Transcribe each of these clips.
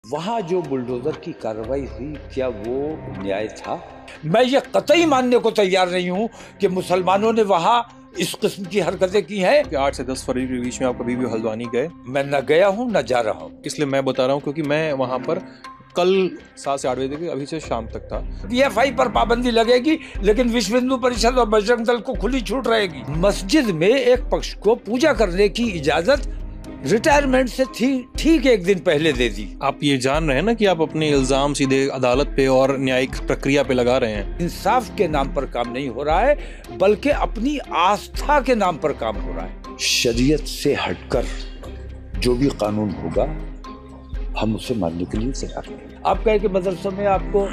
वहां जो बुलडोजर की कार्रवाई हुई, क्या वो न्याय था? मैं ये कतई मानने को तैयार नहीं हूं कि मुसलमानों ने वहां इस किस्म की हरकतें की हैं। कि 8 से 10 फरवरी के बीच में आप कभी भी हल्द्वानी गए? मैं न गया हूं न जा रहा हूं। इसलिए मैं बता रहा हूँ क्योंकि मैं वहां पर कल 7 से 8 बजे तक अभी से शाम तक था। पीएफआई पर पाबंदी लगेगी, लेकिन विश्व हिंदू परिषद और बजरंग दल को खुली छूट रहेगी। मस्जिद में एक पक्ष को पूजा करने की इजाजत रिटायरमेंट से ठीक एक दिन पहले दे दी। आप ये जान रहे हैं ना कि आप अपने इल्जाम सीधे अदालत पे और न्यायिक प्रक्रिया पे लगा रहे हैं। इंसाफ के नाम पर काम नहीं हो रहा है, बल्कि अपनी आस्था के नाम पर काम हो रहा है। शरीयत से हटकर जो भी कानून होगा हम उसे मानने के लिए तैयार हैं। आप कहें कि मदरसों में आपको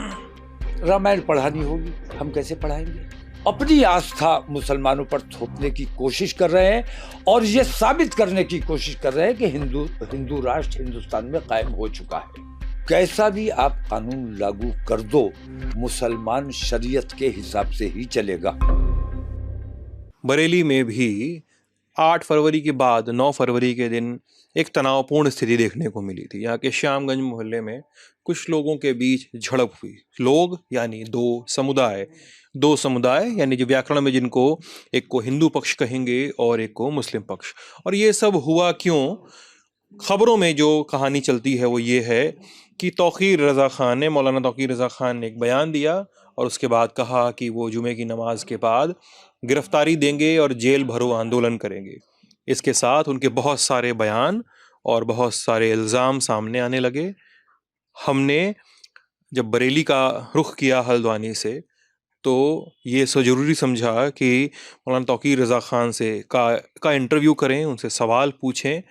रामायण पढ़ानी होगी, हम कैसे पढ़ाएंगे? अपनी आस्था मुसलमानों पर थोपने की कोशिश कर रहे हैं और ये साबित करने की कोशिश कर रहे हैं कि हिंदू राष्ट्र हिंदुस्तान में कायम हो चुका है। कैसा भी आप कानून लागू कर दो, मुसलमान शरीयत के हिसाब से ही चलेगा। बरेली में भी 8 फरवरी के बाद 9 फरवरी के दिन एक तनावपूर्ण स्थिति देखने को मिली थी। यहाँ के श्यामगंज मोहल्ले में कुछ लोगों के बीच झड़प हुई। लोग यानी दो समुदाय यानी जो व्याकरण में जिनको एक को हिंदू पक्ष कहेंगे और एक को मुस्लिम पक्ष। और ये सब हुआ क्यों? खबरों में जो कहानी चलती है वो ये है कि मौलाना तौकीर रज़ा खान ने एक बयान दिया और उसके बाद कहा कि वो जुमे की नमाज के बाद गिरफ्तारी देंगे और जेल भरो आंदोलन करेंगे। इसके साथ उनके बहुत सारे बयान और बहुत सारे इल्ज़ाम सामने आने लगे। हमने जब बरेली का रुख किया हल्द्वानी से, तो ये ज़रूरी समझा कि मौलाना तौकीर रज़ा खान से का इंटरव्यू करें, उनसे सवाल पूछें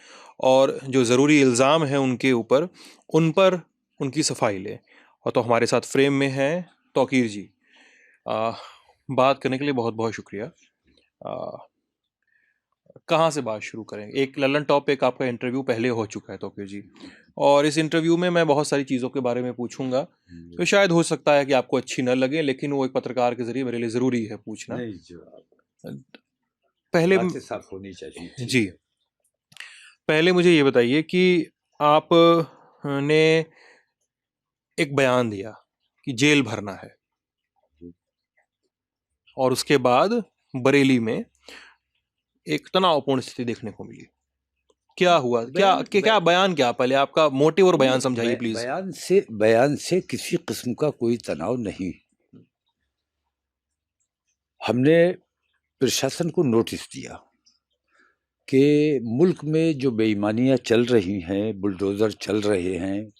और जो ज़रूरी इल्ज़ाम हैं उनके ऊपर उन पर उनकी सफाई लें। और तो हमारे साथ फ्रेम में हैं तौकीर जी। बात करने के लिए बहुत बहुत शुक्रिया। कहाँ से बात शुरू करें? एक ललन टॉप एक आपका इंटरव्यू पहले हो चुका है तौकीर जी, और इस इंटरव्यू में मैं बहुत सारी चीज़ों के बारे में पूछूंगा तो शायद हो सकता है कि आपको अच्छी न लगे, लेकिन वो एक पत्रकार के जरिए मेरे लिए ज़रूरी है पूछना। पहले बातें साफ होनी चाहिए जी, पहले मुझे ये बताइए कि आप ने एक बयान दिया कि जेल भरना है और उसके बाद बरेली में एक तनावपूर्ण स्थिति देखने को मिली। क्या हुआ? क्या बयान, क्या पहले आपका मोटिव और बयान समझाइए प्लीज। बयान से किसी किस्म का कोई तनाव नहीं। हमने प्रशासन को नोटिस दिया कि मुल्क में जो बेईमानियां चल रही हैं, बुलडोजर चल रहे हैं,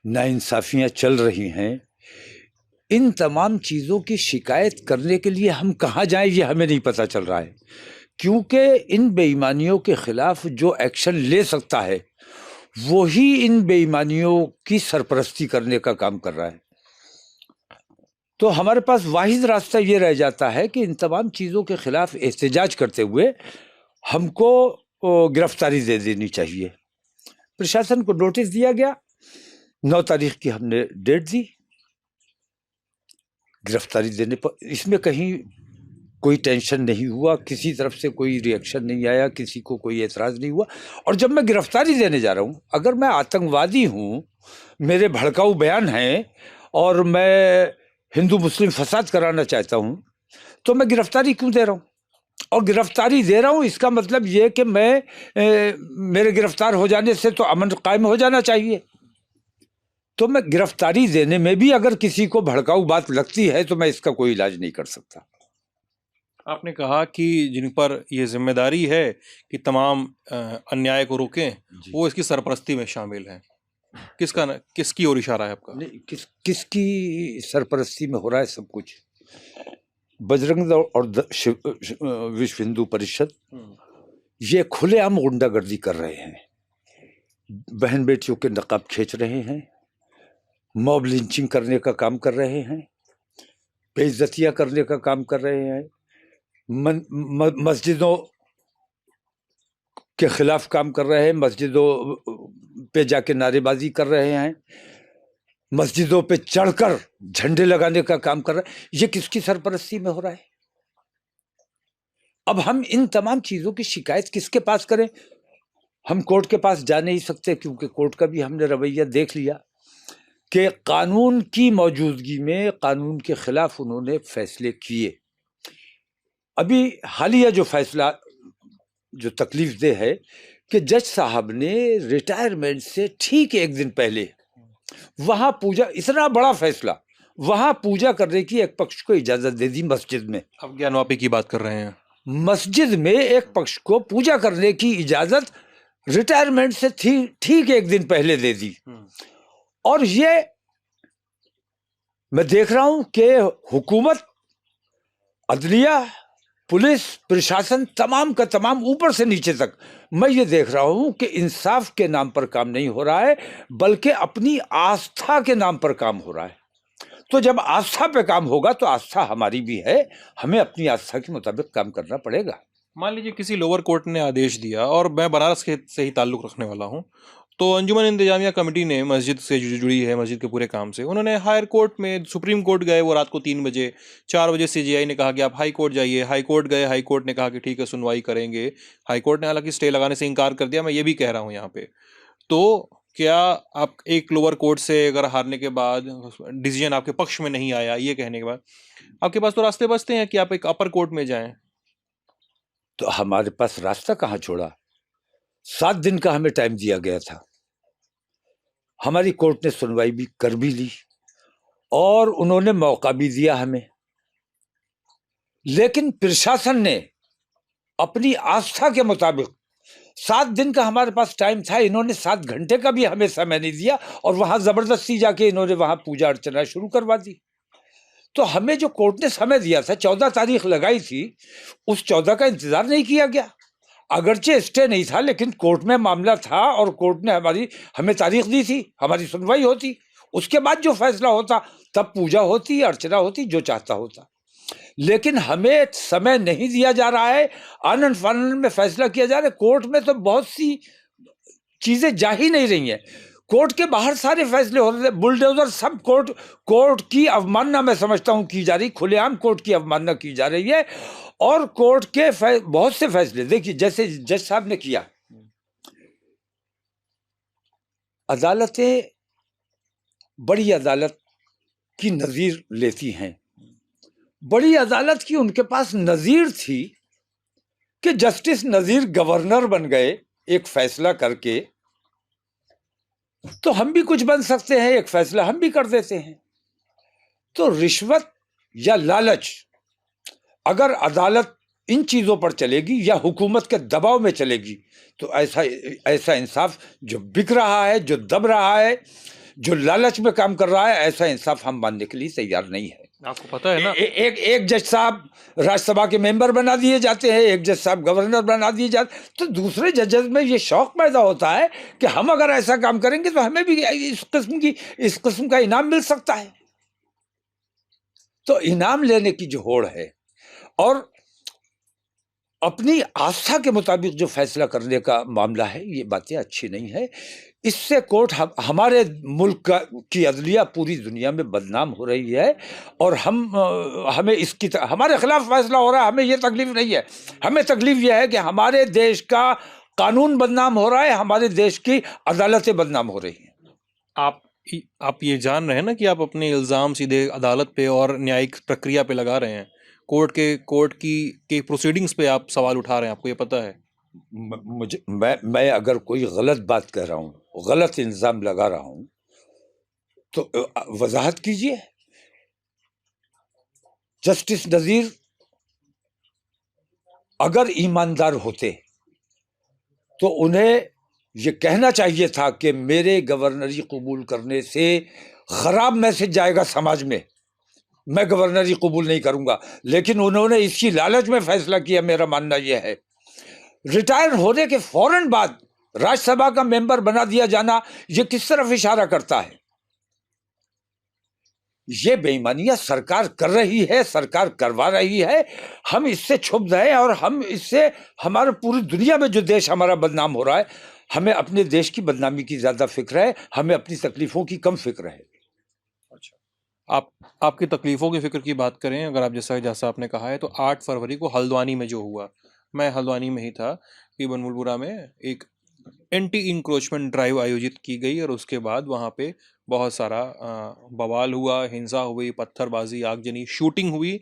नाइंसाफियां चल रही हैं, इन तमाम चीज़ों की शिकायत करने के लिए हम कहाँ जाएं ये हमें नहीं पता चल रहा है, क्योंकि इन बेईमानियों के खिलाफ जो एक्शन ले सकता है वो ही इन बेईमानियों की सरपरस्ती करने का काम कर रहा है। तो हमारे पास वाहिद रास्ता ये रह जाता है कि इन तमाम चीज़ों के खिलाफ एहतजाज करते हुए हमको गिरफ्तारी दे देनी चाहिए। प्रशासन को नोटिस दिया गया, 9 तारीख की हमने डेट दी गिरफ्तारी देने पर। इसमें कहीं कोई टेंशन नहीं हुआ, किसी तरफ से कोई रिएक्शन नहीं आया, किसी को कोई एतराज़ नहीं हुआ। और जब मैं गिरफ्तारी देने जा रहा हूँ, अगर मैं आतंकवादी हूँ, मेरे भड़काऊ बयान हैं और मैं हिंदू मुस्लिम फसाद कराना चाहता हूँ, तो मैं गिरफ्तारी क्यों दे रहा हूँ? और गिरफ्तारी दे रहा हूँ इसका मतलब ये कि मेरे गिरफ्तार हो जाने से तो अमन कायम हो जाना चाहिए। तो मैं गिरफ्तारी देने में भी अगर किसी को भड़काऊ बात लगती है तो मैं इसका कोई इलाज नहीं कर सकता। आपने कहा कि जिन पर ये जिम्मेदारी है कि तमाम अन्याय को रोकें, वो इसकी सरपरस्ती में शामिल हैं। किसकी ओर इशारा है आपका? नहीं, किसकी सरपरस्ती में हो रहा है सब कुछ? बजरंग दल और विश्व हिंदू परिषद ये खुलेआम गुंडागर्दी कर रहे हैं, बहन बेटियों के नकाब खींच रहे हैं, मॉब लिंचिंग करने का काम कर रहे हैं, बेइज्जतियां करने का काम कर रहे हैं, मस्जिदों के खिलाफ काम कर रहे हैं, मस्जिदों पे जाके नारेबाजी कर रहे हैं, मस्जिदों पे चढ़कर झंडे लगाने का काम कर रहे हैं। ये किसकी सरपरस्ती में हो रहा है? अब हम इन तमाम चीज़ों की शिकायत किसके पास करें? हम कोर्ट के पास जा नहीं सकते, क्योंकि कोर्ट का भी हमने रवैया देख लिया। कि कानून की मौजूदगी में कानून के खिलाफ उन्होंने फैसले किए। अभी हालिया जो फैसला जो तकलीफ दे है कि जज साहब ने रिटायरमेंट से ठीक एक दिन पहले वहां पूजा, इतना बड़ा फैसला, वहां पूजा करने की एक पक्ष को इजाजत दे दी मस्जिद में। अब ज्ञानवापी की बात कर रहे हैं। मस्जिद में एक पक्ष को पूजा करने की इजाजत रिटायरमेंट से ठीक एक दिन पहले दे दी। और ये मैं देख रहा हूं कि हुकूमत, अदलिया, पुलिस, प्रशासन, तमाम का तमाम ऊपर से नीचे तक, मैं ये देख रहा हूं कि इंसाफ के नाम पर काम नहीं हो रहा है, बल्कि अपनी आस्था के नाम पर काम हो रहा है। तो जब आस्था पे काम होगा तो आस्था हमारी भी है, हमें अपनी आस्था के मुताबिक काम करना पड़ेगा। मान लीजिए किसी लोअर कोर्ट ने आदेश दिया, और मैं बनारस के से ही ताल्लुक़ रखने वाला हूँ, तो अंजुमन इंतजामिया कमेटी ने मस्जिद से जुड़ी है, मस्जिद के पूरे काम से, उन्होंने हायर कोर्ट में, सुप्रीम कोर्ट गए वो रात को 3 बजे, 4 बजे सीजेआई ने कहा कि आप हाई कोर्ट जाइए, हाई कोर्ट गए, हाई कोर्ट ने कहा कि ठीक है सुनवाई करेंगे। हाई कोर्ट ने हालांकि स्टे लगाने से इनकार कर दिया, मैं ये भी कह रहा हूँ यहाँ पे। तो क्या आप एक लोअर कोर्ट से अगर हारने के बाद डिसीजन आपके पक्ष में नहीं आया, ये कहने के बाद आपके पास तो रास्ते बचते हैं कि आप एक अपर कोर्ट में जाएं? तो हमारे पास रास्ता कहाँ छोड़ा? 7 दिन का हमें टाइम दिया गया था, हमारी कोर्ट ने सुनवाई भी कर भी ली और उन्होंने मौका भी दिया हमें, लेकिन प्रशासन ने अपनी आस्था के मुताबिक 7 दिन का हमारे पास टाइम था, इन्होंने 7 घंटे का भी हमें समय नहीं दिया और वहां जबरदस्ती जाके इन्होंने वहां पूजा अर्चना शुरू करवा दी। तो हमें जो कोर्ट ने समय दिया था, 14 तारीख लगाई थी, उस 14 का इंतजार नहीं किया गया। अगरचे स्टे नहीं था, लेकिन कोर्ट में मामला था और कोर्ट ने हमें तारीख दी थी, हमारी सुनवाई होती, उसके बाद जो फैसला होता तब पूजा होती, अर्चना होती, जो चाहता होता। लेकिन हमें समय नहीं दिया जा रहा है, आनन फानन में फैसला किया जा रहा है। कोर्ट में तो बहुत सी चीजें जा ही नहीं रही हैं, कोर्ट के बाहर सारे फैसले हो रहे हैं, बुलडोजर सब कोर्ट की अवमानना मैं समझता हूं की जा रही, खुलेआम कोर्ट की अवमानना की जा रही है। और कोर्ट के बहुत से फैसले देखिए, जैसे जज साहब ने किया, अदालतें बड़ी अदालत की नजीर लेती हैं, बड़ी अदालत की उनके पास नजीर थी कि जस्टिस नजीर गवर्नर बन गए एक फैसला करके, तो हम भी कुछ बन सकते हैं, एक फैसला हम भी कर देते हैं। तो रिश्वत या लालच, अगर अदालत इन चीजों पर चलेगी या हुकूमत के दबाव में चलेगी, तो ऐसा इंसाफ जो बिक रहा है, जो दब रहा है, जो लालच में काम कर रहा है, ऐसा इंसाफ हम मानने के लिए तैयार नहीं है। आपको पता है ना, एक जज साहब राज्यसभा के मेंबर बना दिए जाते हैं, एक जज साहब गवर्नर बना दिए जाते, तो दूसरे जजेस में ये शौक पैदा होता है कि हम अगर ऐसा काम करेंगे तो हमें भी इस किस्म का इनाम मिल सकता है। तो इनाम लेने की जो होड़ है और अपनी आस्था के मुताबिक जो फैसला करने का मामला है, ये बातें अच्छी नहीं है। इससे कोर्ट हमारे मुल्क की अदलिया पूरी दुनिया में बदनाम हो रही है और हमें इसकी हमारे खिलाफ फैसला हो रहा है, हमें ये तकलीफ नहीं है। हमें तकलीफ यह है कि हमारे देश का कानून बदनाम हो रहा है, हमारे देश की अदालतें बदनाम हो रही हैं। आप ये जान रहे हैं ना कि आप अपने इल्ज़ाम सीधे अदालत पे और न्यायिक प्रक्रिया पे लगा रहे हैं, कोर्ट की प्रोसीडिंग्स पे आप सवाल उठा रहे हैं, आपको ये पता है? मैं अगर कोई गलत बात कह रहा हूं, गलत इल्जाम लगा रहा हूं, तो वजाहत कीजिए। जस्टिस नजीर अगर ईमानदार होते तो उन्हें ये कहना चाहिए था कि मेरे गवर्नरी कबूल करने से खराब मैसेज जाएगा समाज में, मैं गवर्नरी कबूल नहीं करूंगा। लेकिन उन्होंने इसकी लालच में फैसला किया। मेरा मानना यह है, रिटायर होने के फौरन बाद राज्यसभा का मेंबर बना दिया जाना, यह किस तरफ इशारा करता है? ये बेईमानियां सरकार कर रही है, सरकार करवा रही है। हम इससे क्षुब्ध हैं और हम इससे, हमारे पूरी दुनिया में जो देश हमारा बदनाम हो रहा है, हमें अपने देश की बदनामी की ज्यादा फिक्र है, हमें अपनी तकलीफों की कम फिक्र है। अच्छा, आपकी तकलीफों की फिक्र की बात करें, अगर आप जैसा आपने कहा है, तो 8 फरवरी को हल्द्वानी में जो हुआ, मैं हल्द्वानी में ही था कि बनमुलपुरा में एक एंटी इंक्रोचमेंट ड्राइव आयोजित की गई और उसके बाद वहाँ पे बहुत सारा बवाल हुआ, हिंसा हुई, पत्थरबाजी, आगजनी, शूटिंग हुई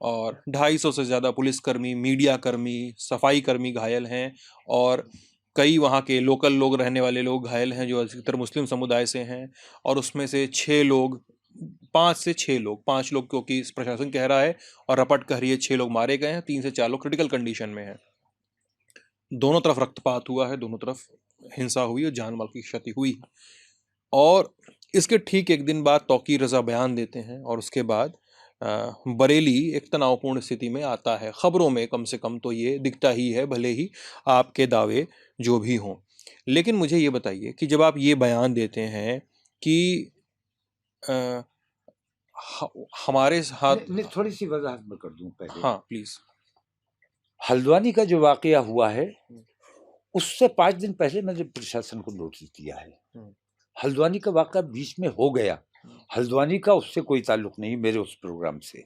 और 250 से ज़्यादा पुलिसकर्मी, मीडिया कर्मी, सफाई कर्मी घायल हैं और कई वहाँ के लोकल लोग, रहने वाले लोग घायल हैं जो अधिकतर मुस्लिम समुदाय से हैं और उसमें से 6 लोग, 5 से 6 लोग, 5 लोग क्योंकि प्रशासन कह रहा है और रपट कह रही है 6 लोग मारे गए हैं, 3 से 4 लोग क्रिटिकल कंडीशन में हैं। दोनों तरफ रक्तपात हुआ है, दोनों तरफ हिंसा हुई और जान माल की क्षति हुई। और इसके ठीक एक दिन बाद तौकीर रज़ा बयान देते हैं और उसके बाद बरेली एक तनावपूर्ण स्थिति में आता है। खबरों में कम से कम तो ये दिखता ही है, भले ही आपके दावे जो भी हों। लेकिन मुझे ये बताइए कि जब आप ये बयान देते हैं कि हमारे साथ थोड़ी सी वजाहत मैं कर दूं पहले। हाँ प्लीज। हल्द्वानी का जो वाकया हुआ है उससे 5 दिन पहले मैंने प्रशासन को नोटिस दिया है। हल्द्वानी का वाकया बीच में हो गया, हल्द्वानी का उससे कोई ताल्लुक नहीं मेरे उस प्रोग्राम से।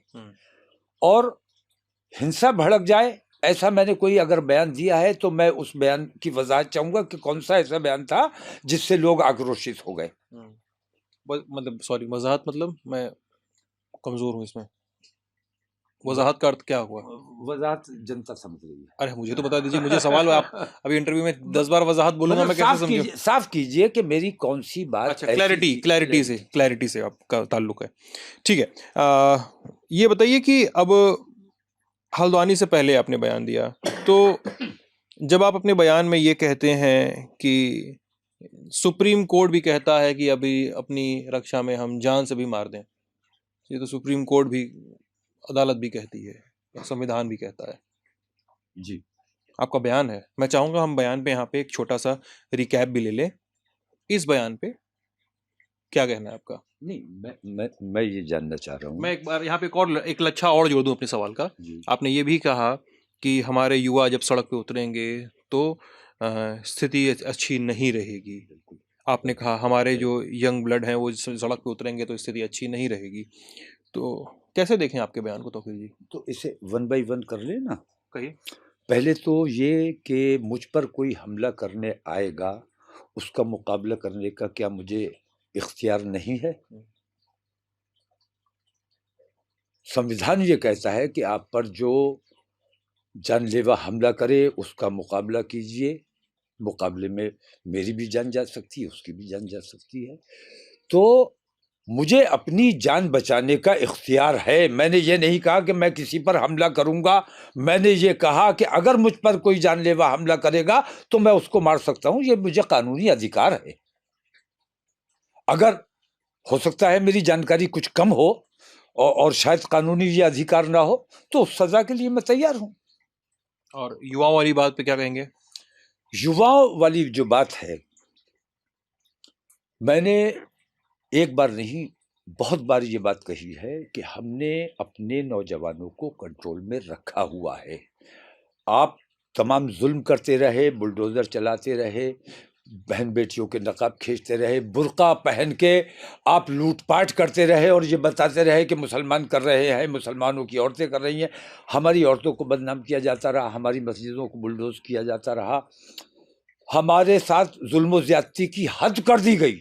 और हिंसा भड़क जाए ऐसा मैंने कोई अगर बयान दिया है तो मैं उस बयान की वजाहत चाहूंगा कि कौन सा ऐसा बयान था जिससे लोग आक्रोशित हो गए। मतलब सॉरी, वजाहत मतलब मैं कमजोर हूँ इसमें, वजाहत का अर्थ क्या हुआ? वजाहत जनता समझ रही है। अरे मुझे तो बता दीजिए, मुझे सवाल, आप अभी इंटरव्यू में 10 बार वजाहत बोलूंगा मैं कैसे समझूं? साफ कीजिए कि मेरी कौन सी बात। अच्छा, क्लैरिटी से आपका ताल्लुक है, ठीक है। ये बताइए कि अब हल्द्वानी से पहले आपने बयान दिया, तो जब आप अपने बयान में ये कहते हैं कि सुप्रीम कोर्ट भी कहता है कि अभी अपनी रक्षा में हम जान से भी मार दें, ये तो सुप्रीम कोर्ट भी, अदालत भी कहती है, संविधान भी कहता है जी। आपका बयान है, मैं चाहूंगा हम बयान पे यहाँ पे एक छोटा सा रिकैप भी ले लें। इस बयान पे क्या कहना है आपका? नहीं, मैं ये जानना चाह रहा हूँ। मैं एक बार यहाँ पे एक लच्छा और जोड़ दूं अपने सवाल का। आपने ये भी कहा कि हमारे युवा जब सड़क पे उतरेंगे तो स्थिति अच्छी नहीं रहेगी। आपने कहा हमारे जो यंग ब्लड हैं वो सड़क पे उतरेंगे तो स्थिति अच्छी नहीं रहेगी। तो कैसे देखें आपके बयान को तौकीर जी? तो इसे 1 बाय 1 कर ले ना। कहिए। पहले तो ये कि मुझ पर कोई हमला करने आएगा उसका मुकाबला करने का क्या मुझे इख्तियार नहीं है? संविधान ये कहता है कि आप पर जो जानलेवा हमला करे उसका मुकाबला कीजिए, मुकाबले में मेरी भी जान जा सकती है, उसकी भी जान जा सकती है। तो मुझे अपनी जान बचाने का इख्तियार है। मैंने ये नहीं कहा कि मैं किसी पर हमला करूंगा, मैंने ये कहा कि अगर मुझ पर कोई जानलेवा हमला करेगा तो मैं उसको मार सकता हूं, ये मुझे कानूनी अधिकार है। अगर हो सकता है मेरी जानकारी कुछ कम हो और शायद कानूनी ये अधिकार ना हो तो उस सजा के लिए मैं तैयार हूं। और युवाओं वाली बात पे क्या कहेंगे? युवाओं वाली जो बात है, मैंने एक बार नहीं बहुत बार ये बात कही है कि हमने अपने नौजवानों को कंट्रोल में रखा हुआ है। आप तमाम जुल्म करते रहे, बुलडोजर चलाते रहे, बहन बेटियों के नकाब खींचते रहे, बुर्का पहन के आप लूटपाट करते रहे और ये बताते रहे कि मुसलमान कर रहे हैं, मुसलमानों की औरतें कर रही हैं। हमारी औरतों को बदनाम किया जाता रहा, हमारी मस्जिदों को बुलडोज किया जाता रहा, हमारे साथ जुल्म ज़्यादती की हद कर दी गई।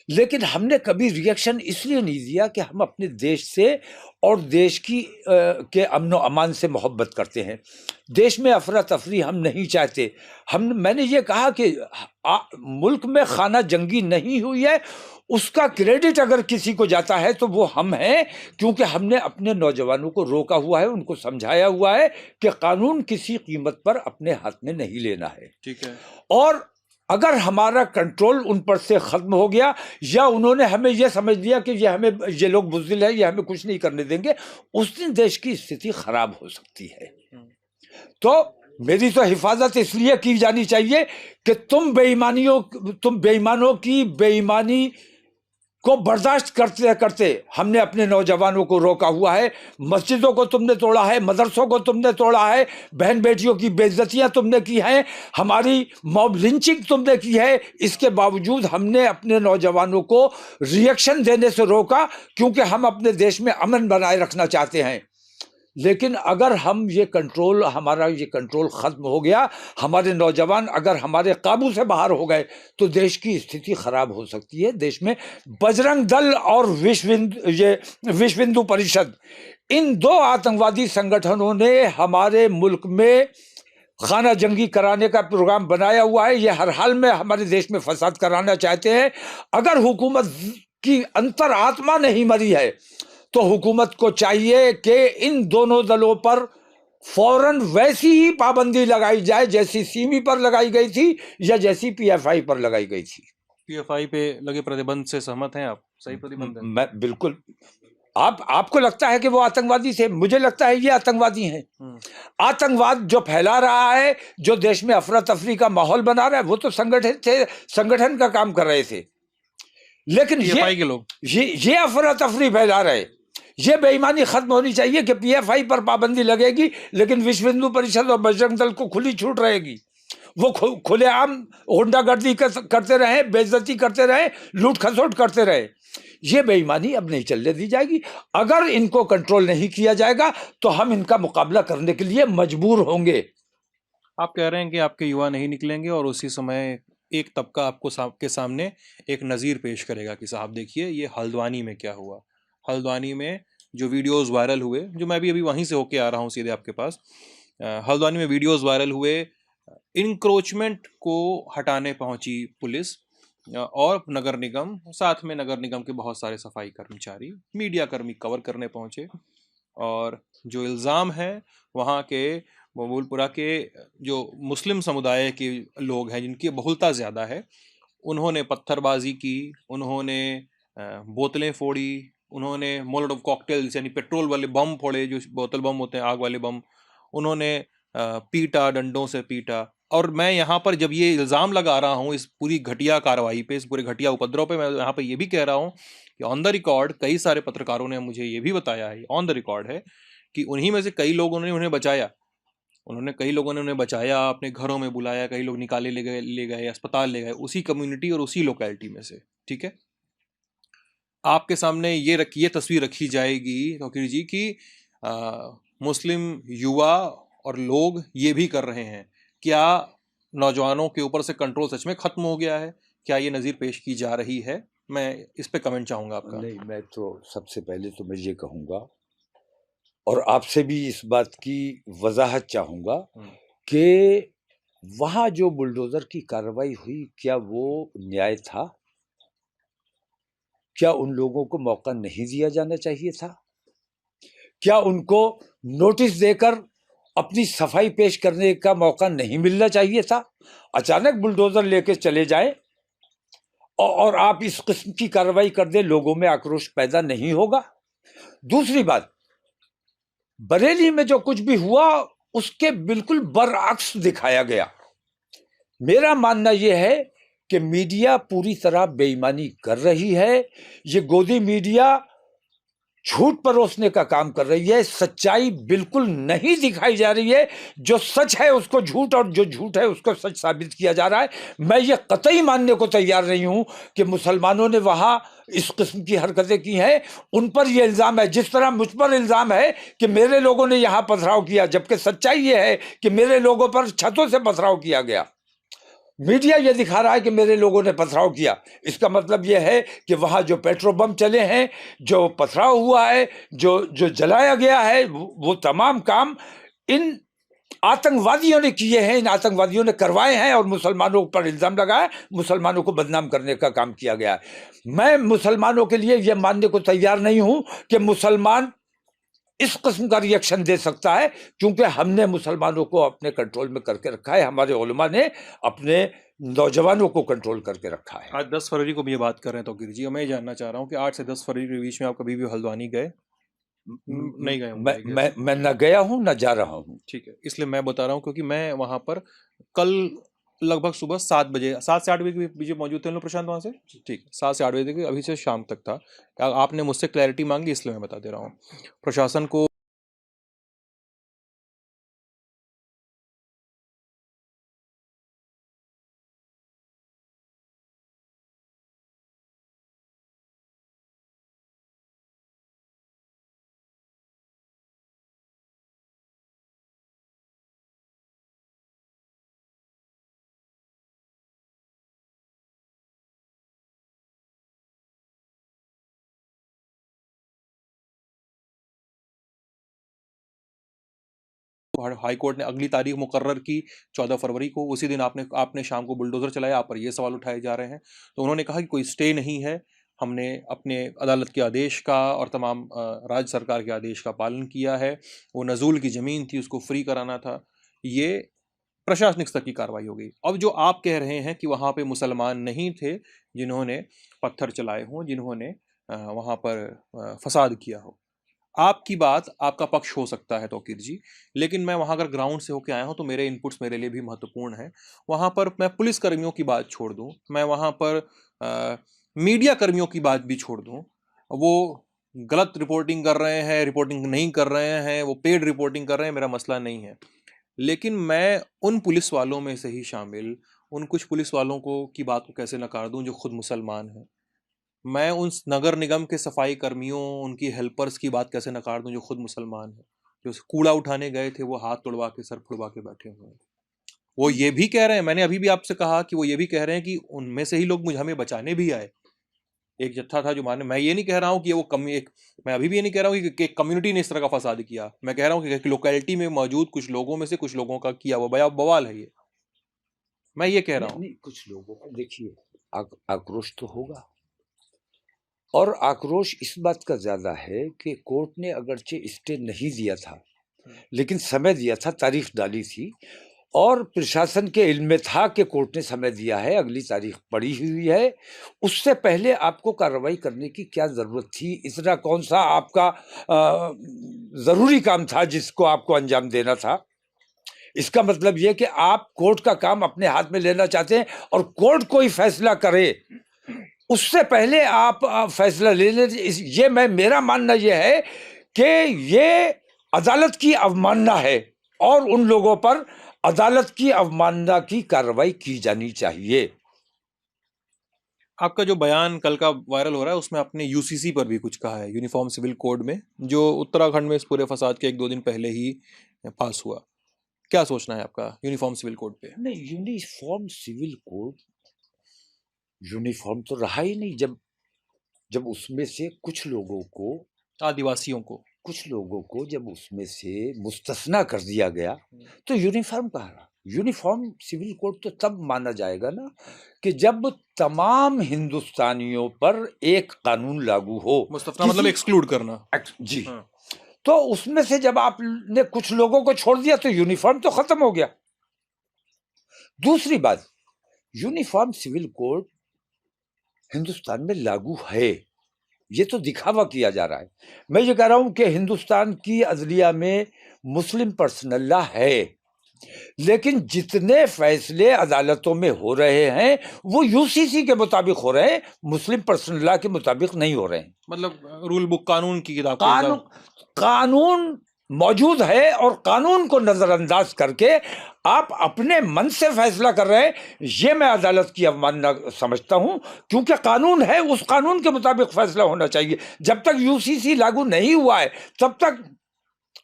लेकिन हमने कभी रिएक्शन इसलिए नहीं दिया कि हम अपने देश से और देश की के अमन व अमान से मोहब्बत करते हैं। देश में अफरा तफरी हम नहीं चाहते। मैंने ये कहा कि मुल्क में खाना जंगी नहीं हुई है, उसका क्रेडिट अगर किसी को जाता है तो वो हम हैं, क्योंकि हमने अपने नौजवानों को रोका हुआ है, उनको समझाया हुआ है कि कानून किसी कीमत पर अपने हाथ में नहीं लेना है। ठीक है। और अगर हमारा कंट्रोल उन पर से खत्म हो गया या उन्होंने हमें यह समझ लिया कि ये लोग बुज़दिल है, ये हमें कुछ नहीं करने देंगे, उस दिन देश की स्थिति खराब हो सकती है। तो मेरी तो हिफाजत इसलिए की जानी चाहिए कि तुम बेईमानों की बेईमानी को बर्दाश्त करते करते हमने अपने नौजवानों को रोका हुआ है। मस्जिदों को तुमने तोड़ा है, मदरसों को तुमने तोड़ा है, बहन बेटियों की बेइज्जतियां तुमने की हैं, हमारी मॉब लिंचिंग तुमने की है। इसके बावजूद हमने अपने नौजवानों को रिएक्शन देने से रोका, क्योंकि हम अपने देश में अमन बनाए रखना चाहते हैं। लेकिन अगर हमारा ये कंट्रोल खत्म हो गया, हमारे नौजवान अगर हमारे काबू से बाहर हो गए, तो देश की स्थिति खराब हो सकती है। देश में बजरंग दल और विश्व हिंदू परिषद, इन दो आतंकवादी संगठनों ने हमारे मुल्क में खाना जंगी कराने का प्रोग्राम बनाया हुआ है। ये हर हाल में हमारे देश में फसाद कराना चाहते हैं। अगर हुकूमत की अंतरात्मा नहीं मरी है, तो हुकूमत को चाहिए कि इन दोनों दलों पर फौरन वैसी ही पाबंदी लगाई जाए जैसी सिमी पर लगाई गई थी या जैसी पीएफआई पर लगाई गई थी। पीएफआई पे लगे प्रतिबंध से सहमत हैं आप? सही प्रतिबंध है? मैं बिल्कुल। आपको लगता है कि वो आतंकवादी थे, मुझे लगता है ये आतंकवादी हैं। आतंकवाद जो फैला रहा है, जो देश में अफरा तफरी का माहौल बना रहा है, वो तो संगठन का काम कर रहे थे। लेकिन पीएफआई के लोग ये अफरा तफरी फैला रहे। ये बेईमानी खत्म होनी चाहिए कि पीएफआई पर पाबंदी लगेगी, लेकिन विश्व हिंदू परिषद और बजरंग दल को खुली छूट रहेगी। वो खुलेआम गुंडागर्दी करते रहे, बेइज्जती करते रहे, लूट खसोट करते रहे। ये बेईमानी अब नहीं चलने दी जाएगी। अगर इनको कंट्रोल नहीं किया जाएगा, तो हम इनका मुकाबला करने के लिए मजबूर होंगे। आप कह रहे हैं कि आपके युवा नहीं निकलेंगे और उसी समय एक तबका आपको के सामने एक नज़ीर पेश करेगा कि साहब देखिए ये हल्द्वानी में क्या हुआ। हल्द्वानी में जो वीडियोस वायरल हुए, जो मैं भी अभी वहीं से होके आ रहा हूँ सीधे आपके पास, हल्द्वानी में वीडियोस वायरल हुए, इंक्रोचमेंट को हटाने पहुंची पुलिस और नगर निगम, साथ में नगर निगम के बहुत सारे सफाई कर्मचारी, मीडिया कर्मी कवर करने पहुंचे। और जो इल्ज़ाम है वहाँ के मकबूलपुरा के जो मुस्लिम समुदाय के लोग हैं, जिनकी बहुलता ज़्यादा है, उन्होंने पत्थरबाजी की, उन्होंने बोतलें फोड़ी, उन्होंने मोलोटोव कॉकटेल्स यानी पेट्रोल वाले बम फोड़े, जो बोतल बम होते हैं, आग वाले बम, उन्होंने पीटा, डंडों से पीटा। और मैं यहाँ पर जब ये इल्ज़ाम लगा रहा हूँ इस पूरी घटिया कार्रवाई पे, इस पूरे घटिया उपद्रव पे, मैं यहाँ पे ये भी कह रहा हूँ कि ऑन द रिकॉर्ड कई सारे पत्रकारों ने मुझे ये भी बताया है, ऑन द रिकॉर्ड है, कि उन्हीं में से कई लोगों ने उन्हें बचाया। कई लोगों ने उन्हें बचाया, अपने घरों में बुलाया, कई लोग निकाले ले गए अस्पताल ले गए, उसी कम्युनिटी और उसी लोकेलिटी में से। ठीक है, आपके सामने ये तस्वीर रखी जाएगी फकीर जी की मुस्लिम युवा और लोग ये भी कर रहे हैं। क्या नौजवानों के ऊपर से कंट्रोल सच में खत्म हो गया है? क्या ये नज़ीर पेश की जा रही है? मैं इस पे कमेंट चाहूंगा आपका। नहीं, मैं तो सबसे पहले तो मैं ये कहूँगा और आपसे भी इस बात की वजाहत चाहूँगा कि वहाँ जो बुलडोज़र की कार्रवाई हुई, क्या वो न्याय था? क्या उन लोगों को मौका नहीं दिया जाना चाहिए था? क्या उनको नोटिस देकर अपनी सफाई पेश करने का मौका नहीं मिलना चाहिए था? अचानक बुलडोज़र लेके चले जाए और आप इस किस्म की कार्रवाई कर दें, लोगों में आक्रोश पैदा नहीं होगा? दूसरी बात, बरेली में जो कुछ भी हुआ, उसके बिल्कुल बरअक्स दिखाया गया। मेरा मानना यह है कि मीडिया पूरी तरह बेईमानी कर रही है। ये गोदी मीडिया झूठ परोसने का काम कर रही है, सच्चाई बिल्कुल नहीं दिखाई जा रही है। जो सच है उसको झूठ और जो झूठ है उसको सच साबित किया जा रहा है। मैं ये कतई मानने को तैयार नहीं हूं कि मुसलमानों ने वहां इस किस्म की हरकतें की हैं। उन पर यह इल्ज़ाम है, जिस तरह मुझ पर इल्ज़ाम है कि मेरे लोगों ने यहां पथराव किया, जबकि सच्चाई यह है कि मेरे लोगों पर छतों से पथराव किया गया। मीडिया ये दिखा रहा है कि मेरे लोगों ने पथराव किया, इसका मतलब यह है कि वहां जो पेट्रोल बम चले हैं, जो पथराव हुआ है, जो जो जलाया गया है, वो तमाम काम इन आतंकवादियों ने किए हैं, इन आतंकवादियों ने करवाए हैं और मुसलमानों पर इल्जाम लगाया, मुसलमानों को बदनाम करने का काम किया गया है। मैं मुसलमानों के लिए यह मानने को तैयार नहीं हूं कि मुसलमान इस किस्म का रिएक्शन दे सकता है, क्योंकि हमने मुसलमानों को अपने कंट्रोल में करके रखा है, हमारे उलमा ने अपने नौजवानों को कंट्रोल करके रखा है। आज 10 फरवरी को भी ये बात कर रहे हैं तो गिर जी, मैं ये जानना चाह रहा हूँ कि 8 से 10 फरवरी के बीच में आप कभी भी हल्द्वानी गए? नहीं गए होंगे, I guess। मैं न गया हूं न जा रहा हूं। ठीक है, इसलिए मैं बता रहा हूँ क्योंकि मैं वहां पर कल लगभग सुबह 7 बजे, 7 से 8 बजे के बीच मौजूद थे हम लोग प्रशांत वहाँ से। ठीक है, 7 से 8 बजे तक, अभी से शाम तक था। आपने मुझसे क्लैरिटी मांगी इसलिए मैं बता दे रहा हूँ प्रशासन को। हाई कोर्ट ने अगली तारीख मुकर्रर की 14 फरवरी को। उसी दिन आपने शाम को बुलडोजर चलाया, आप पर ये सवाल उठाए जा रहे हैं। तो उन्होंने कहा कि कोई स्टे नहीं है, हमने अपने अदालत के आदेश का और तमाम राज्य सरकार के आदेश का पालन किया है। वो नज़ूल की ज़मीन थी, उसको फ्री कराना था। ये प्रशासनिक स्तर की कार्रवाई हो गई। अब जो आप कह रहे हैं कि वहाँ पे मुसलमान नहीं थे जिन्होंने पत्थर चलाए हों, जिन्होंने वहाँ पर फसाद किया हो, आपकी बात, आपका पक्ष हो सकता है तौकीर जी, लेकिन मैं वहाँ अगर ग्राउंड से होके आया हूँ तो मेरे इनपुट्स मेरे लिए भी महत्वपूर्ण हैं। वहाँ पर मैं पुलिस कर्मियों की बात छोड़ दूँ, मैं वहाँ पर मीडिया कर्मियों की बात भी छोड़ दूँ, वो गलत रिपोर्टिंग कर रहे हैं, रिपोर्टिंग नहीं कर रहे हैं, वो पेड रिपोर्टिंग कर रहे हैं, मेरा मसला नहीं है। लेकिन मैं उन पुलिस वालों में से ही शामिल, उन कुछ पुलिस वालों को की बात को कैसे नकार दूँ जो खुद मुसलमान हैं। मैं उन नगर निगम के सफाई कर्मियों, उनकी हेल्पर्स की बात कैसे नकार दूं जो खुद मुसलमान हैं, जो कूड़ा उठाने गए थे वो हाथ तोड़वा के, सर फुड़वा के बैठे हुए हैं। वो ये भी कह रहे हैं, मैंने अभी भी आपसे कहा कि वो ये भी कह रहे हैं कि उनमें से ही लोग मुझे हमें बचाने भी आए। एक जत्था था जो माने, मैं ये नहीं कह रहा हूँ कि वो मैं अभी भी ये नहीं कह रहा हूँ कि कम्युनिटी ने इस तरह का फसाद किया। मैं कह रहा हूँ कि लोकेलिटी में मौजूद कुछ लोगों में से कुछ लोगों का किया हुआ बवाल है ये, मैं ये कह रहा हूँ। नहीं, कुछ लोगों का देखिए आक्रोश तो होगा, और आक्रोश इस बात का ज्यादा है कि कोर्ट ने अगरचे स्टे नहीं दिया था, लेकिन समय दिया था, तारीख डाली थी, और प्रशासन के इल्म में था कि कोर्ट ने समय दिया है, अगली तारीख पड़ी हुई है। उससे पहले आपको कार्रवाई करने की क्या जरूरत थी? इतना कौन सा आपका जरूरी काम था जिसको आपको अंजाम देना था? इसका मतलब यह कि आप कोर्ट का काम अपने हाथ में लेना चाहते हैं और कोर्ट कोई फैसला करे उससे पहले आप फैसला ले लें। ये मेरा मानना यह है कि ये अदालत की अवमानना है और उन लोगों पर अदालत की अवमानना की कार्रवाई की जानी चाहिए। आपका जो बयान कल का वायरल हो रहा है उसमें आपने यूसीसी पर भी कुछ कहा है, यूनिफॉर्म सिविल कोड में, जो उत्तराखंड में इस पूरे फसाद के 1-2 दिन पहले ही पास हुआ। क्या सोचना है आपका यूनिफॉर्म सिविल कोड पे? नहीं, यूनिफॉर्म सिविल कोड यूनिफॉर्म तो रहा ही नहीं। जब उसमें से कुछ लोगों को जब उसमें से मुस्तस्ना कर दिया गया तो यूनिफॉर्म कहाँ रहा? यूनिफॉर्म सिविल कोड तो तब माना जाएगा ना कि जब तमाम हिंदुस्तानियों पर एक कानून लागू हो। मुस्तस्ना मतलब एक्सक्लूड करना। जी हाँ। तो उसमें से जब आपने कुछ लोगों को छोड़ दिया तो यूनिफॉर्म तो खत्म हो गया। दूसरी बात, यूनिफॉर्म सिविल कोड हिंदुस्तान में लागू है, ये तो दिखावा किया जा रहा है। मैं ये कह रहा हूं कि हिंदुस्तान की अदलिया में मुस्लिम पर्सनल लॉ है, लेकिन जितने फैसले अदालतों में हो रहे हैं वो यूसीसी के मुताबिक हो रहे हैं, मुस्लिम पर्सनल लॉ के मुताबिक नहीं हो रहे हैं। मतलब रूल बुक, कानून की किताब, कानून मौजूद है और कानून को नजरअंदाज करके आप अपने मन से फैसला कर रहे हैं, ये मैं अदालत की अवमानना समझता हूं, क्योंकि कानून है, उस कानून के मुताबिक फैसला होना चाहिए। जब तक यूसीसी लागू नहीं हुआ है तब तक,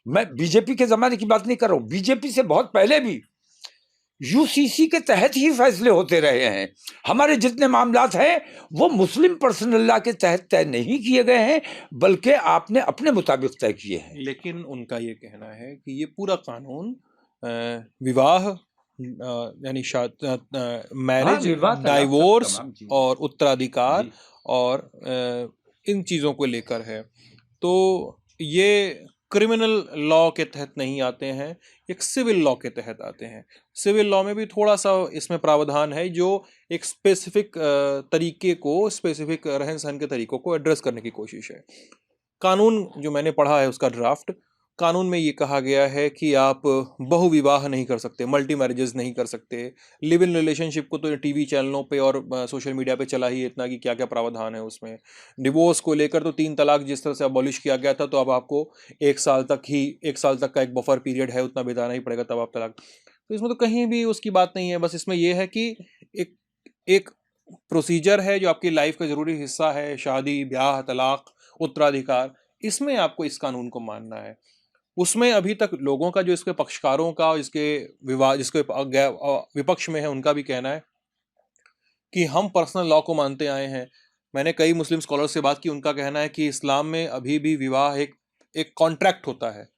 मैं बीजेपी के जमाने की बात नहीं कर रहा हूं, बीजेपी से बहुत पहले भी यूसीसी के तहत ही फैसले होते रहे हैं। हमारे जितने मामलात हैं वो मुस्लिम पर्सनल लॉ के तहत तय नहीं किए गए हैं, बल्कि आपने अपने मुताबिक तय किए हैं। लेकिन उनका ये कहना है कि ये पूरा कानून विवाह यानी मैरिज, डाइवोर्स और उत्तराधिकार और इन चीज़ों को लेकर है। तो ये क्रिमिनल लॉ के तहत नहीं आते हैं, एक सिविल लॉ के तहत आते हैं। सिविल लॉ में भी थोड़ा सा इसमें प्रावधान है जो एक स्पेसिफिक तरीके को, स्पेसिफिक रहन सहन के तरीकों को एड्रेस करने की कोशिश है। कानून जो मैंने पढ़ा है उसका ड्राफ्ट, कानून में ये कहा गया है कि आप बहुविवाह नहीं कर सकते, मल्टी मैरिजेस नहीं कर सकते। लिव इन रिलेशनशिप को तो टीवी चैनलों पे और सोशल मीडिया पे चला ही इतना कि क्या क्या प्रावधान है उसमें। डिवोर्स को लेकर तो 3 तलाक जिस तरह से अबॉलिश किया गया था, तो अब आपको 1 साल तक का एक बफर पीरियड है, उतना बिताना ही पड़ेगा तब आप तलाक। तो इसमें तो कहीं भी उसकी बात नहीं है। बस इसमें यह है कि एक प्रोसीजर है जो आपकी लाइफ का ज़रूरी हिस्सा है, शादी, ब्याह, तलाक, उत्तराधिकार, इसमें आपको इस कानून को मानना है। उसमें अभी तक लोगों का, जो इसके पक्षकारों का, जिसके विपक्ष में है, उनका भी कहना है कि हम पर्सनल लॉ को मानते आए हैं। मैंने कई मुस्लिम स्कॉलर से बात की, उनका कहना है कि इस्लाम में अभी भी विवाह एक कॉन्ट्रैक्ट होता है।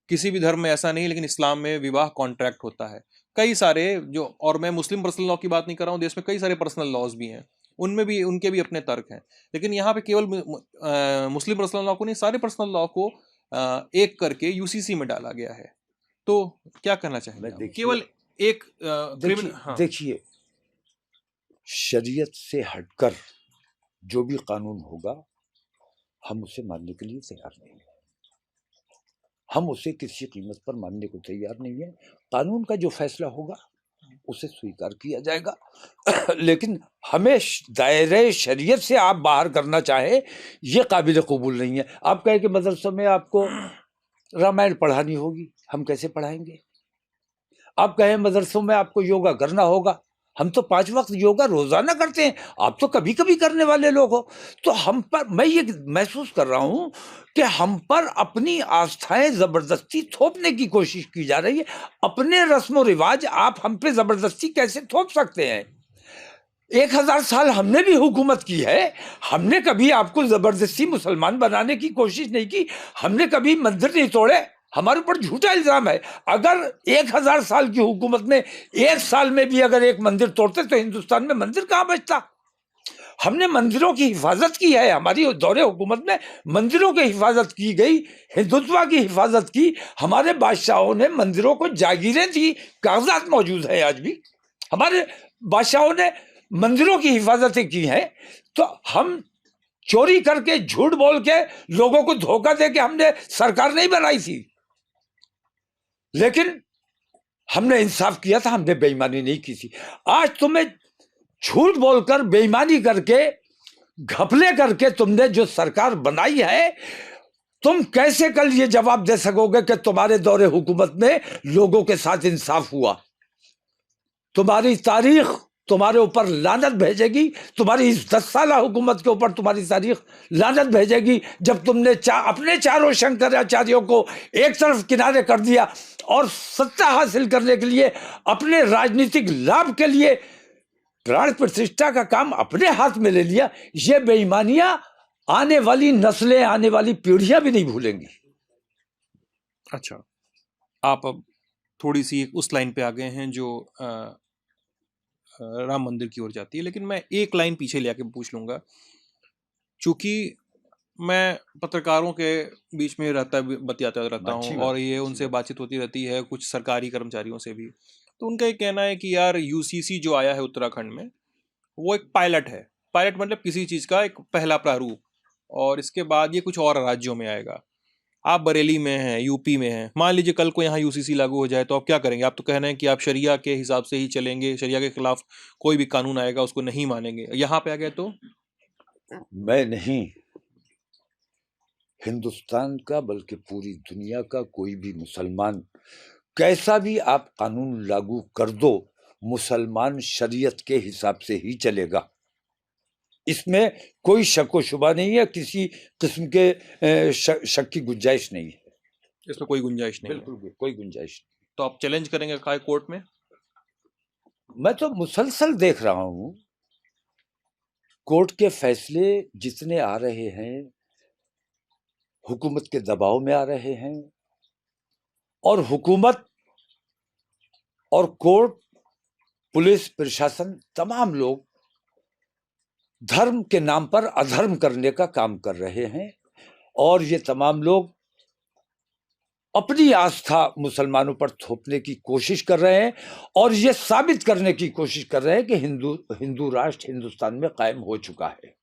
किसी भी धर्म में ऐसा नहीं, लेकिन इस्लाम में विवाह कॉन्ट्रैक्ट होता है। कई सारे जो, और मैं मुस्लिम पर्सनल लॉ की बात नहीं कर रहा हूँ, देश में कई सारे पर्सनल लॉज भी हैं, उनमें भी उनके भी अपने तर्क हैं। लेकिन यहाँ पे केवल मुस्लिम पर्सनल लॉ को नहीं, सारे पर्सनल लॉ को एक करके यूसीसी में डाला गया है। तो क्या कहना चाहेंगे मैं आप? देखिए केवल एक देखिए हाँ, देखिए शरीयत से हटकर जो भी कानून होगा हम उसे मानने के लिए तैयार नहीं है। हम उसे किसी कीमत पर मानने को तैयार नहीं है। कानून का जो फैसला होगा उसे स्वीकार किया जाएगा। लेकिन हमें दायरे शरीयत से आप बाहर करना चाहे ये काबिल कबूल नहीं है। आप कहें कि मदरसों में आपको रामायण पढ़ानी होगी, हम कैसे पढ़ाएंगे? आप कहें मदरसों में आपको योगा करना होगा, हम तो 5 वक्त योगा रोजाना करते हैं, आप तो कभी कभी करने वाले लोग हो। तो हम पर, मैं ये महसूस कर रहा हूं कि हम पर अपनी आस्थाएं जबरदस्ती थोपने की कोशिश की जा रही है। अपने रस्म रिवाज आप हम पे जबरदस्ती कैसे थोप सकते हैं? 1000 साल हमने भी हुकूमत की है, हमने कभी आपको जबरदस्ती मुसलमान बनाने की कोशिश नहीं की, हमने कभी मंदिर नहीं तोड़े। हमारे ऊपर झूठा इल्जाम है। अगर 1000 साल की हुकूमत में 1 साल में भी अगर एक मंदिर तोड़ते तो हिंदुस्तान में मंदिर कहां बचता? हमने मंदिरों की हिफाजत की है, हमारी दौरे हुकूमत में मंदिरों की हिफाजत की गई, हिंदुत्व की हिफाजत की। हमारे बादशाहों ने मंदिरों को जागीरें दी, कागजात मौजूद है आज भी। हमारे बादशाहों ने मंदिरों की हिफाजतें की हैं। तो हम चोरी करके झूठ बोल के लोगों को धोखा दे के हमने सरकार नहीं बनाई थी, लेकिन हमने इंसाफ किया था, हमने बेईमानी नहीं की थी। आज तुम्हें झूठ बोलकर बेईमानी करके घपले करके तुमने जो सरकार बनाई है, तुम कैसे कल ये जवाब दे सकोगे कि तुम्हारे दौरे हुकूमत में लोगों के साथ इंसाफ हुआ? तुम्हारी तारीख तुम्हारे ऊपर लानत भेजेगी, तुम्हारी इस 10 साल हुकूमत के ऊपर तुम्हारी तारीख लानत भेजेगी, जब तुमने अपने चारों शंकराचार्यों को एक तरफ किनारे कर दिया और सत्ता हासिल करने के लिए, अपने राजनीतिक लाभ के लिए प्राण प्रतिष्ठा का काम अपने हाथ में ले लिया। ये बेईमानियां आने वाली नस्लें, आने वाली पीढ़ियां भी नहीं भूलेंगी। अच्छा, आप अब थोड़ी सी उस लाइन पे आ गए हैं जो राम मंदिर की ओर जाती है, लेकिन मैं एक लाइन पीछे ले आके पूछ लूंगा। चूंकि मैं पत्रकारों के बीच में बतियाता रहता हूँ, और ये उनसे बातचीत होती रहती है, कुछ सरकारी कर्मचारियों से भी। तो उनका ये कहना है कि यार यूसीसी जो आया है उत्तराखंड में, वो एक पायलट है। पायलट मतलब किसी चीज़ का एक पहला प्रारूप, और इसके बाद ये कुछ और राज्यों में आएगा। आप बरेली में हैं, यूपी में हैं, मान लीजिए कल को यहाँ यूसीसी लागू हो जाए तो आप क्या करेंगे? आप तो कह रहे हैं कि आप शरिया के हिसाब से ही चलेंगे, शरिया के खिलाफ कोई भी कानून आएगा उसको नहीं मानेंगे। यहाँ पे आ गए तो? मैं नहीं, हिंदुस्तान का बल्कि पूरी दुनिया का कोई भी मुसलमान, कैसा भी आप कानून लागू कर दो, मुसलमान शरीयत के हिसाब से ही चलेगा। इसमें कोई शक व शुबा नहीं है, किसी किस्म के शक की गुंजाइश नहीं है। इसमें कोई गुंजाइश नहीं है? बिल्कुल कोई गुंजाइश नहीं। तो आप चैलेंज करेंगे काय कोर्ट में? मैं तो मुसलसल देख रहा हूं, कोर्ट के फैसले जितने आ रहे हैं हुकूमत के दबाव में आ रहे हैं, और हुकूमत और कोर्ट, पुलिस प्रशासन, तमाम लोग धर्म के नाम पर अधर्म करने का काम कर रहे हैं। और ये तमाम लोग अपनी आस्था मुसलमानों पर थोपने की कोशिश कर रहे हैं, और ये साबित करने की कोशिश कर रहे हैं कि हिंदू राष्ट्र हिंदुस्तान में कायम हो चुका है।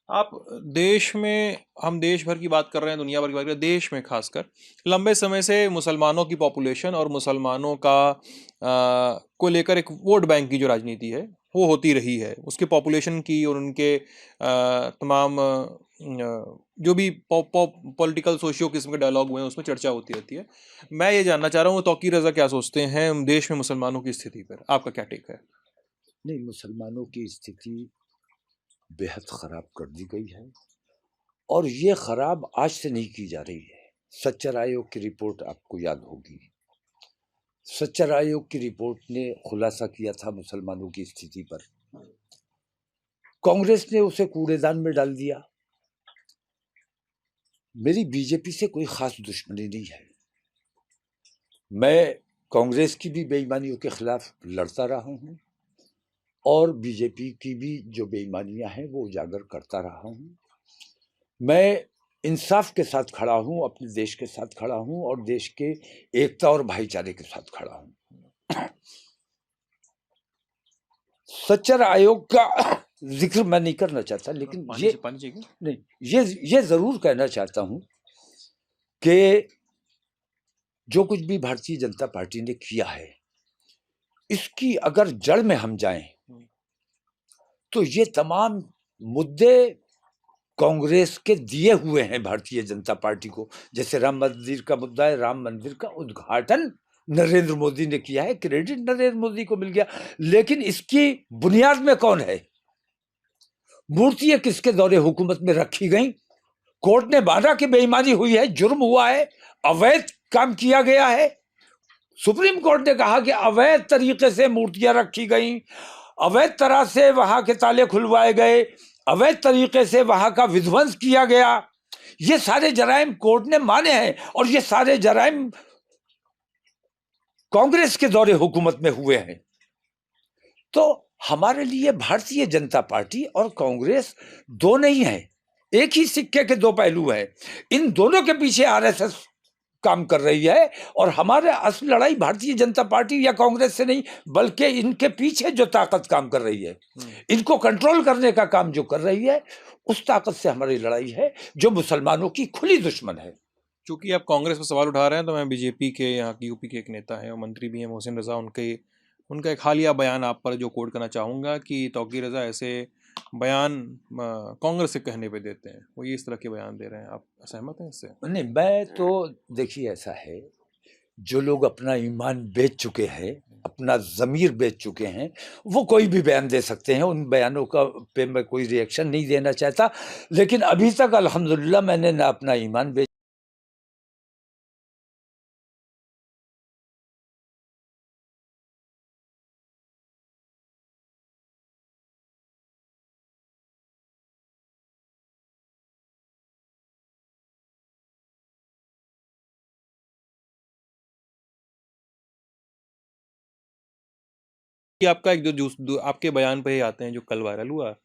आप देश में, हम देश भर की बात कर रहे हैं, दुनिया भर की बात कर रहे हैं, देश में खासकर लंबे समय से मुसलमानों की पॉपुलेशन और मुसलमानों का को लेकर एक वोट बैंक की जो राजनीति है वो होती रही है। उसके पॉपुलेशन की और उनके तमाम जो भी पॉलिटिकल सोशियो किस्म के डायलॉग हुए हैं उसमें चर्चा होती रहती है। मैं ये जानना चाह रहा हूँ तौकीर रज़ा क्या सोचते हैं देश में मुसलमानों की स्थिति पर, आपका क्या टेक है? नहीं, मुसलमानों की स्थिति बेहद खराब कर दी गई है, और ये खराब आज से नहीं की जा रही है। सच्चर आयोग की रिपोर्ट आपको याद होगी, सच्चर आयोग की रिपोर्ट ने खुलासा किया था मुसलमानों की स्थिति पर। कांग्रेस ने उसे कूड़ेदान में डाल दिया। मेरी बीजेपी से कोई खास दुश्मनी नहीं है। मैं कांग्रेस की भी बेईमानियों के खिलाफ लड़ता रहा हूँ और बीजेपी की भी जो बेईमानियां हैं वो उजागर करता रहा हूँ। मैं इंसाफ के साथ खड़ा हूँ, अपने देश के साथ खड़ा हूँ और देश के एकता और भाईचारे के साथ खड़ा हूँ। सच्चर आयोग का जिक्र मैं नहीं करना चाहता, लेकिन ये जरूर कहना चाहता हूँ कि जो कुछ भी भारतीय जनता पार्टी ने किया है, इसकी अगर जड़ में हम जाएं तो ये तमाम मुद्दे कांग्रेस के दिए हुए हैं भारतीय जनता पार्टी को। जैसे राम मंदिर का मुद्दा है, राम मंदिर का उद्घाटन नरेंद्र मोदी ने किया है, क्रेडिट नरेंद्र मोदी को मिल गया, लेकिन इसकी बुनियाद में कौन है? मूर्तियां किसके दौरे हुकूमत में रखी गई? कोर्ट ने बांधा कि बेईमानी हुई है, जुर्म हुआ है, अवैध काम किया गया है। सुप्रीम कोर्ट ने कहा कि अवैध तरीके से मूर्तियां रखी गई, अवैध तरह से वहां के ताले खुलवाए गए, अवैध तरीके से वहां का विध्वंस किया गया। ये सारे जराइम कोर्ट ने माने हैं और ये सारे जराइम कांग्रेस के दौरे हुकूमत में हुए हैं। तो हमारे लिए भारतीय जनता पार्टी और कांग्रेस दो नहीं है, एक ही सिक्के के दो पहलू हैं। इन दोनों के पीछे आरएसएस काम कर रही है और हमारे असली लड़ाई भारतीय जनता पार्टी या कांग्रेस से नहीं, बल्कि इनके पीछे जो ताकत काम कर रही है, इनको कंट्रोल करने का काम जो कर रही है, उस ताकत से हमारी लड़ाई है, जो मुसलमानों की खुली दुश्मन है। चूंकि आप कांग्रेस पर सवाल उठा रहे हैं तो मैं बीजेपी के यहाँ की यूपी के एक नेता हैं और मंत्री भी हैं मोहसिन रजा, उनका एक हालिया बयान आप पर जो कोट करना चाहूँगा कि तौकीर रजा ऐसे बयान कांग्रेस के कहने पे देते हैं, वो ये इस तरह के बयान दे रहे हैं, आप सहमत हैं इससे? नहीं, मैं तो देखिए ऐसा है, जो लोग अपना ईमान बेच चुके हैं, अपना ज़मीर बेच चुके हैं, वो कोई भी बयान दे सकते हैं। उन बयानों का पे मैं कोई रिएक्शन नहीं देना चाहता, लेकिन अभी तक अल्हम्दुलिल्लाह मैंने ना अपना ईमान बेच कि आपका एक आपके बयान पे ही आते हैं जो कल वायरल हुआ,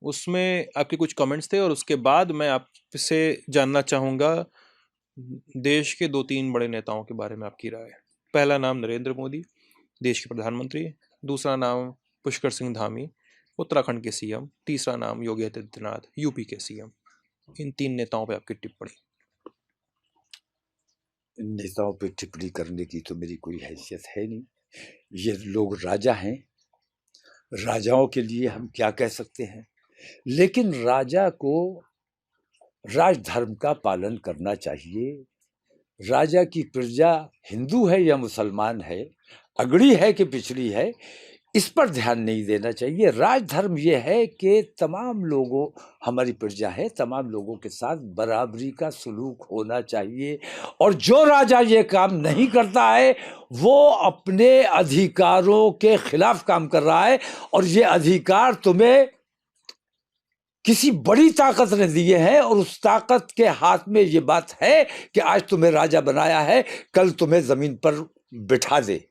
उसमें आपके कुछ कमेंट्स थे और उसके बाद मैं आपसे जानना चाहूँगा देश के 2-3 बड़े नेताओं के बारे में आपकी राय। पहला नाम नरेंद्र मोदी, देश के प्रधानमंत्री, दूसरा नाम पुष्कर सिंह धामी, उत्तराखंड के सीएम, तीसरा नाम योगी आदित्यनाथ, यूपी के सीएम। इन 3 नेताओं पे आपकी टिप्पणी। नेताओं पे टिप्पणी करने की तो मेरी कोई हैसियत है नहीं। ये लोग राजा हैं, राजाओं के लिए हम क्या कह सकते हैं? लेकिन राजा को राजधर्म का पालन करना चाहिए। राजा की प्रजा हिंदू है या मुसलमान है, अगड़ी है कि पिछड़ी है, इस पर ध्यान नहीं देना चाहिए। राजधर्म ये है कि तमाम लोगों, हमारी प्रजा है, तमाम लोगों के साथ बराबरी का सलूक होना चाहिए। और जो राजा ये काम नहीं करता है, वो अपने अधिकारों के खिलाफ काम कर रहा है। और ये अधिकार तुम्हें किसी बड़ी ताकत ने दिए हैं और उस ताकत के हाथ में ये बात है कि आज तुम्हें राजा बनाया है, कल तुम्हें जमीन पर बिठा दे।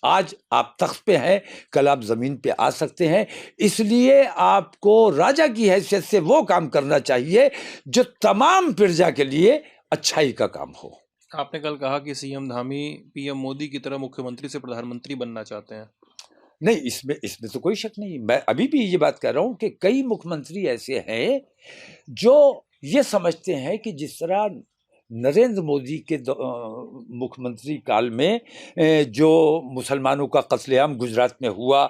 आज आप तख्त पे हैं, कल आप जमीन पे आ सकते हैं। इसलिए आपको राजा की हैसियत से वो काम करना चाहिए जो तमाम प्रजा के लिए अच्छाई का काम हो। आपने कल कहा कि सीएम धामी पीएम मोदी की तरह मुख्यमंत्री से प्रधानमंत्री बनना चाहते हैं। नहीं, इसमें इसमें तो कोई शक नहीं। मैं अभी भी ये बात कर रहा हूं कि कई मुख्यमंत्री ऐसे हैं जो ये समझते हैं कि जिस तरह नरेंद्र मोदी के मुख्यमंत्री काल में जो मुसलमानों का कत्लेआम गुजरात में हुआ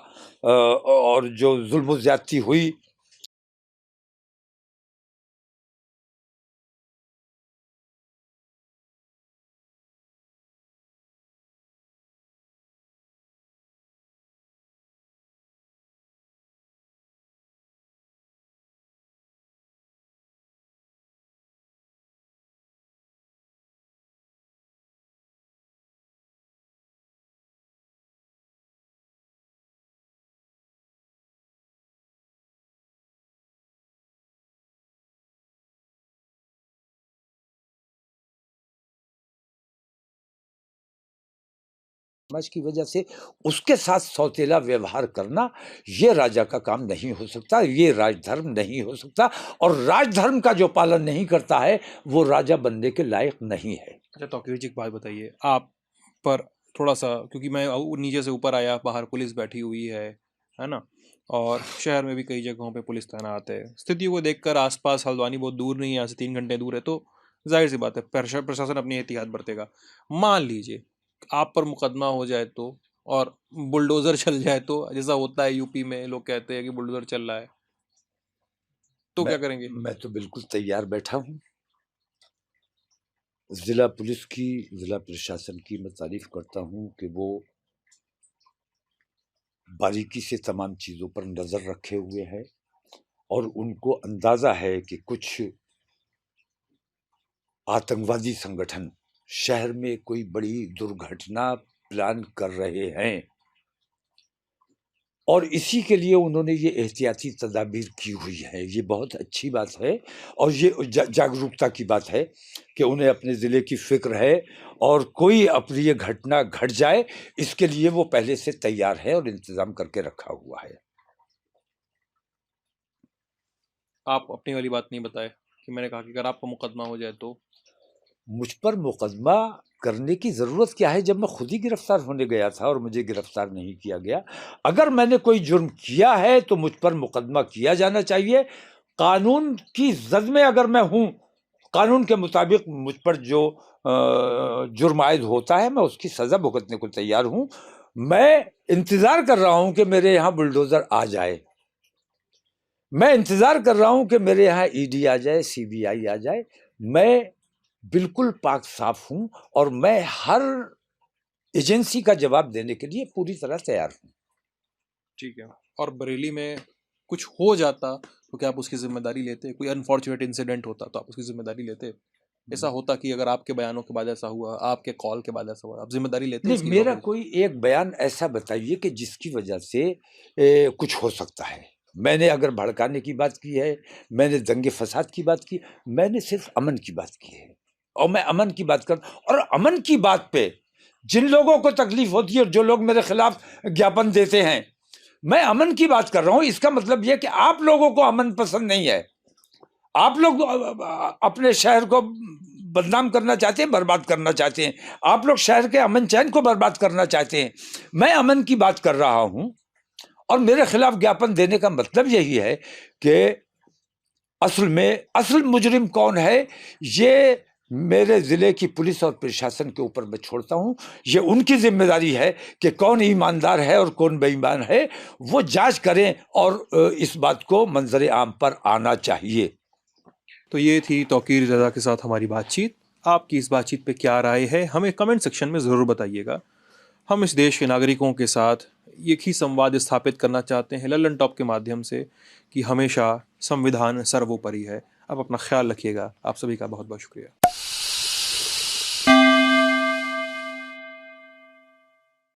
और जो जुल्म ज्यादती हुई, समाज की वजह से उसके साथ सौतेला व्यवहार करना ये राजा का काम नहीं हो सकता, ये राजधर्म नहीं हो सकता, और राजधर्म का जो पालन नहीं करता है वो राजा बनने के लायक नहीं है। अच्छा तौकीर जी, एक बात बताइए, आप पर थोड़ा सा, क्योंकि मैं नीचे से ऊपर आया, बाहर पुलिस बैठी हुई है ना, और शहर में भी कई जगहों पे पुलिस तैनात है। स्थितियों को देखकर आसपास हल्द्वानी बहुत दूर नहीं है, यहाँ से 3 घंटे दूर है, तो जाहिर सी बात है प्रशासन अपनी एहतियात बरतेगा। मान लीजिए आप पर मुकदमा हो जाए तो, और बुलडोजर चल जाए तो, जैसा होता है यूपी में, लोग कहते हैं कि बुलडोजर चल रहा है, तो क्या करेंगे? मैं तो बिल्कुल तैयार बैठा हूँ। जिला पुलिस की, जिला प्रशासन की मैं तारीफ करता हूँ कि वो बारीकी से तमाम चीज़ों पर नज़र रखे हुए हैं, और उनको अंदाज़ा है कि कुछ आतंकवादी संगठन शहर में कोई बड़ी दुर्घटना प्लान कर रहे हैं, और इसी के लिए उन्होंने ये एहतियाती तदाबीर की हुई है। ये बहुत अच्छी बात है, और ये जागरूकता की बात है कि उन्हें अपने ज़िले की फ़िक्र है, और कोई अप्रिय घटना घट जाए इसके लिए वो पहले से तैयार है और इंतज़ाम करके रखा हुआ है। आप अपनी वाली बात नहीं बताए कि मैंने कहा कि अगर आपका मुकदमा हो जाए तो? मुझ पर मुकदमा करने की ज़रूरत क्या है, जब मैं खुद ही गिरफ्तार होने गया था और मुझे गिरफ्तार नहीं किया गया। अगर मैंने कोई जुर्म किया है तो मुझ पर मुकदमा किया जाना चाहिए। कानून की जद में अगर मैं हूँ, कानून के मुताबिक मुझ पर जो जुर्म आयद होता है मैं उसकी सज़ा भुगतने को तैयार हूँ। मैं इंतज़ार कर रहा हूँ कि मेरे यहाँ बुलडोज़र आ जाए, मैं इंतज़ार कर रहा हूँ कि मेरे यहाँ ईडी आ जाए, सीबीआई आ जाए। मैं बिल्कुल पाक साफ हूं, और मैं हर एजेंसी का जवाब देने के लिए पूरी तरह तैयार हूं। ठीक है। और बरेली में कुछ हो जाता तो क्या आप उसकी जिम्मेदारी लेते? कोई अनफॉर्चुनेट इंसिडेंट होता तो आप उसकी जिम्मेदारी लेते? ऐसा होता कि अगर आपके बयानों के बाद ऐसा हुआ, आपके कॉल के बाद ऐसा हुआ, आप जिम्मेदारी लेते नहीं, इसकी? मेरा कोई एक बयान ऐसा बताइए कि जिसकी वजह से कुछ हो सकता है। मैंने अगर भड़काने की बात की है, मैंने दंगे फसाद की बात की, मैंने सिर्फ अमन की बात की है, और मैं अमन की बात कर, और अमन की बात पे जिन लोगों को तकलीफ होती है और जो लोग मेरे खिलाफ ज्ञापन देते हैं, मैं अमन की बात कर रहा हूं। इसका मतलब यह कि आप लोगों को अमन पसंद नहीं है, आप लोग अपने शहर को बदनाम करना चाहते हैं, बर्बाद करना चाहते हैं, आप लोग शहर के अमन चैन को बर्बाद करना चाहते हैं। मैं अमन की बात कर रहा हूं, और मेरे खिलाफ ज्ञापन देने का मतलब यही है कि असल मुजरिम कौन है, ये मेरे ज़िले की पुलिस और प्रशासन के ऊपर मैं छोड़ता हूं। ये उनकी जिम्मेदारी है कि कौन ईमानदार है और कौन बेईमान है, वो जांच करें, और इस बात को मंजर आम पर आना चाहिए। तो ये थी तौकीर रज़ा के साथ हमारी बातचीत। आपकी इस बातचीत पे क्या राय है, हमें कमेंट सेक्शन में ज़रूर बताइएगा। हम इस देश के नागरिकों के साथ एक ही संवाद स्थापित करना चाहते हैं लल्लन टॉप के माध्यम से, कि हमेशा संविधान सर्वोपरि है। आप अपना ख्याल रखिएगा। आप सभी का बहुत बहुत शुक्रिया।